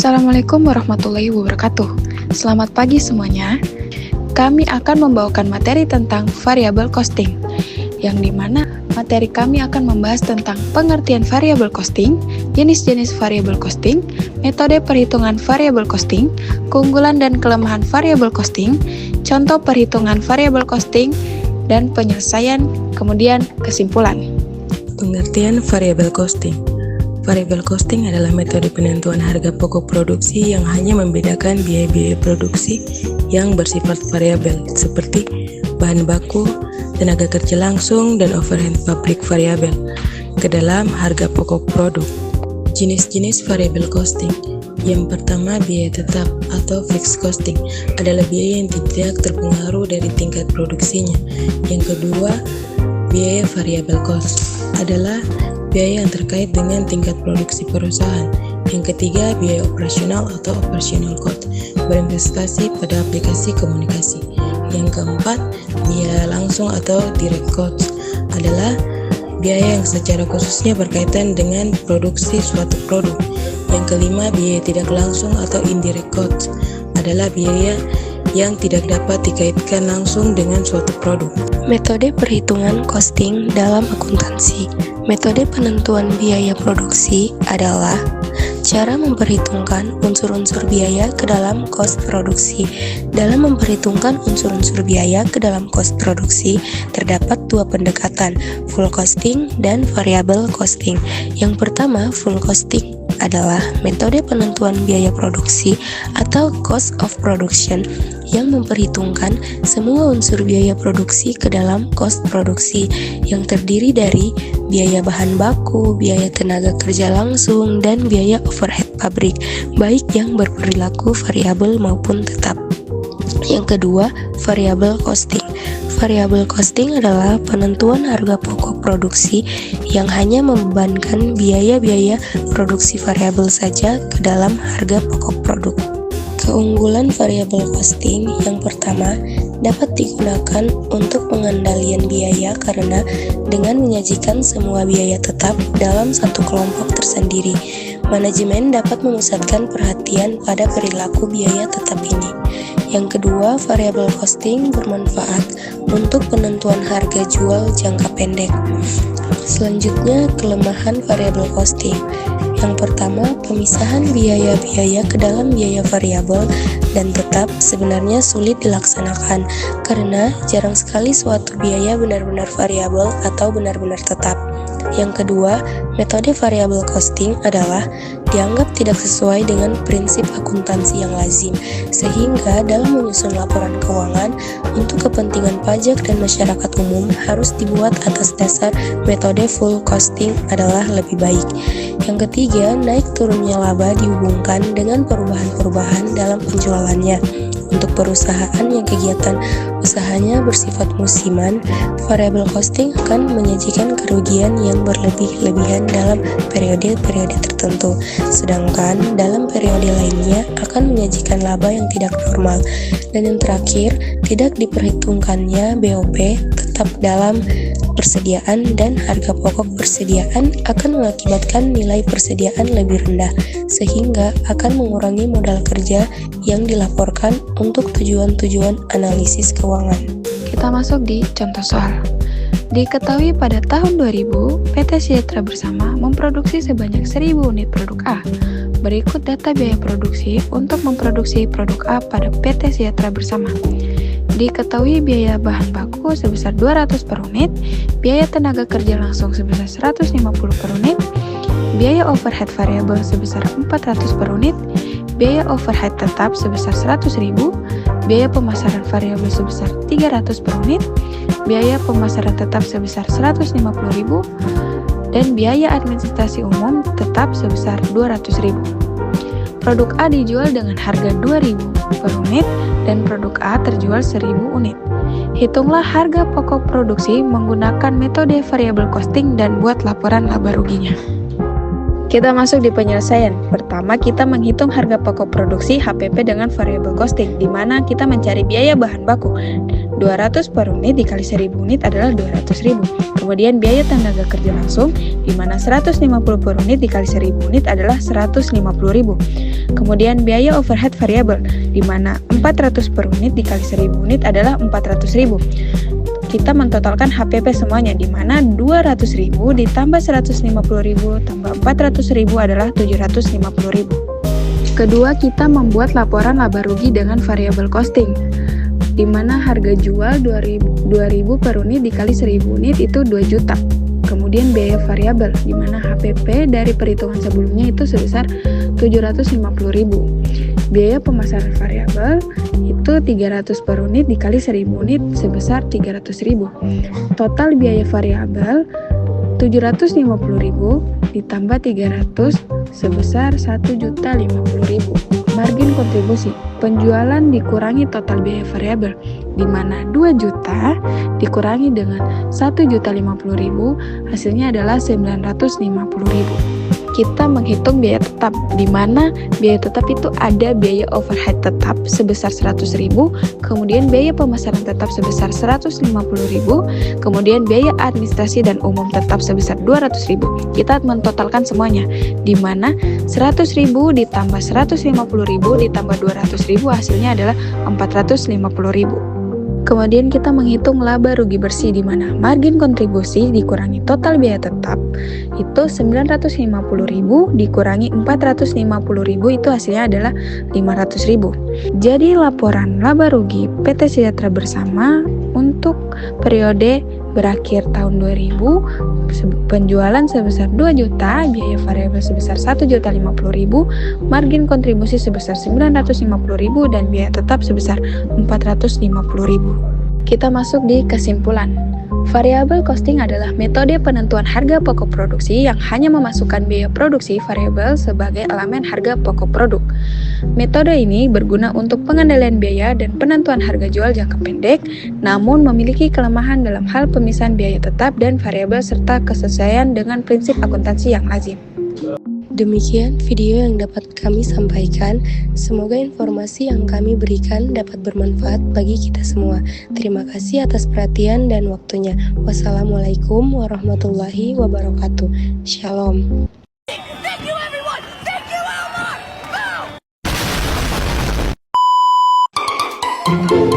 Assalamualaikum warahmatullahi wabarakatuh. Selamat pagi semuanya. Kami akan membawakan materi tentang variable costing, yang dimana materi kami akan membahas tentang pengertian variable costing, jenis-jenis variable costing, metode perhitungan variable costing, keunggulan dan kelemahan variable costing, contoh perhitungan variable costing, dan penyelesaian, kemudian kesimpulan. Pengertian variable costing. Variable costing adalah metode penentuan harga pokok produksi yang hanya membedakan biaya-biaya produksi yang bersifat variabel seperti bahan baku, tenaga kerja langsung, dan overhead pabrik variabel ke dalam harga pokok produk. Jenis-jenis variable costing. Yang pertama, biaya tetap atau fixed costing adalah biaya yang tidak terpengaruh dari tingkat produksinya. Yang kedua, biaya variable cost adalah biaya yang terkait dengan tingkat produksi perusahaan. Yang ketiga, biaya operasional atau operational cost berinvestasi pada aplikasi komunikasi. Yang keempat, biaya langsung atau direct cost adalah biaya yang secara khususnya berkaitan dengan produksi suatu produk. Yang kelima, biaya tidak langsung atau indirect cost adalah biaya yang tidak dapat dikaitkan langsung dengan suatu produk. Metode perhitungan costing dalam akuntansi. Metode penentuan biaya produksi adalah cara memperhitungkan unsur-unsur biaya ke dalam cost produksi. Dalam memperhitungkan unsur-unsur biaya ke dalam cost produksi, terdapat dua pendekatan, full costing dan variable costing. Yang pertama, full costing adalah metode penentuan biaya produksi atau cost of production yang memperhitungkan semua unsur biaya produksi ke dalam cost produksi yang terdiri dari biaya bahan baku, biaya tenaga kerja langsung, dan biaya overhead pabrik, baik yang berperilaku variabel maupun tetap. Yang kedua, variable costing. Variable costing adalah penentuan harga pokok produksi yang hanya membebankan biaya-biaya produksi variabel saja ke dalam harga pokok produk. Keunggulan variable costing yang pertama, dapat digunakan untuk pengendalian biaya karena dengan menyajikan semua biaya tetap dalam satu kelompok tersendiri, manajemen dapat memusatkan perhatian pada perilaku biaya tetap ini. Yang kedua, variable costing bermanfaat untuk penentuan harga jual jangka pendek. Selanjutnya, kelemahan variable costing. Yang pertama, pemisahan biaya-biaya ke dalam biaya variabel dan tetap sebenarnya sulit dilaksanakan karena jarang sekali suatu biaya benar-benar variabel atau benar-benar tetap. Yang kedua, metode variable costing adalah dianggap tidak sesuai dengan prinsip akuntansi yang lazim, sehingga dalam menyusun laporan keuangan untuk kepentingan pajak dan masyarakat umum harus dibuat atas dasar metode full costing adalah lebih baik. Yang ketiga, naik turunnya laba dihubungkan dengan perubahan-perubahan dalam penjualannya. Untuk perusahaan yang kegiatan usahanya bersifat musiman, variable costing akan menyajikan kerugian yang berlebih-lebihan dalam periode-periode tertentu, sedangkan dalam periode lainnya akan menyajikan laba yang tidak normal. Dan yang terakhir, tidak diperhitungkannya BOP tetap dalam persediaan dan harga pokok persediaan akan mengakibatkan nilai persediaan lebih rendah, sehingga akan mengurangi modal kerja yang dilaporkan untuk tujuan-tujuan analisis keuangan. Kita masuk di contoh soal. Diketahui pada tahun 2000, PT Sejahtera Bersama memproduksi sebanyak 1000 unit produk A. Berikut data biaya produksi untuk memproduksi produk A pada PT Sejahtera Bersama. Diketahui biaya bahan baku sebesar 200 per unit, biaya tenaga kerja langsung sebesar 150 per unit, biaya overhead variabel sebesar 400 per unit, biaya overhead tetap sebesar 100.000, biaya pemasaran variabel sebesar 300 per unit, biaya pemasaran tetap sebesar 150.000, dan biaya administrasi umum tetap sebesar 200.000. Produk A dijual dengan harga 2.000 per unit dan produk A terjual 1.000 unit. Hitunglah harga pokok produksi menggunakan metode variable costing dan buat laporan laba ruginya. Kita masuk di penyelesaian. Pertama, kita menghitung harga pokok produksi HPP dengan variable costing, di mana kita mencari biaya bahan baku. 200 per unit dikali 1000 unit adalah 200.000. Kemudian biaya tenaga kerja langsung, di mana 150 per unit dikali 1000 unit adalah 150.000. Kemudian biaya overhead variable, di mana 400 per unit dikali 1000 unit adalah 400.000. Kita mentotalkan HPP semuanya, di mana 200.000 ditambah 150.000 tambah 400.000 adalah 750.000. Kedua, kita membuat laporan laba rugi dengan variable costing, di mana harga jual 2.000 per unit dikali 1000 unit itu 2 juta. Kemudian biaya variabel, di mana HPP dari perhitungan sebelumnya itu sebesar 750.000. Biaya pemasaran variabel itu 300 per unit dikali 1000 unit sebesar 300.000. Total biaya variabel 750.000 ditambah 300 sebesar 1.050.000. Margin kontribusi, penjualan dikurangi total biaya variabel, di mana 2 juta dikurangi dengan 1.050.000, hasilnya adalah 950.000. Kita menghitung biaya tetap, di mana biaya tetap itu ada biaya overhead tetap sebesar 100.000, kemudian biaya pemasaran tetap sebesar 150.000, kemudian biaya administrasi dan umum tetap sebesar 200.000. Kita mentotalkan semuanya, di mana 100.000 ditambah 150.000 ditambah 200.000 hasilnya adalah 450.000. Kemudian kita menghitung laba rugi bersih, di mana margin kontribusi dikurangi total biaya tetap itu 950.000 dikurangi 450.000 itu hasilnya adalah 500.000. Jadi laporan laba rugi PT Sejahtera Bersama untuk periode berakhir tahun 2000, penjualan sebesar 2 juta, biaya variabel sebesar 1.050.000, margin kontribusi sebesar 950.000 dan biaya tetap sebesar 450.000. Kita masuk di kesimpulan. Variable costing adalah metode penentuan harga pokok produksi yang hanya memasukkan biaya produksi variabel sebagai elemen harga pokok produk. Metode ini berguna untuk pengendalian biaya dan penentuan harga jual jangka pendek, namun memiliki kelemahan dalam hal pemisahan biaya tetap dan variabel serta kesesuaian dengan prinsip akuntansi yang lazim. Demikian video yang dapat kami sampaikan. Semoga informasi yang kami berikan dapat bermanfaat bagi kita semua. Terima kasih atas perhatian dan waktunya. Wassalamualaikum warahmatullahi wabarakatuh. Shalom. Thank you, everyone! Thank you, Elmar! Boom!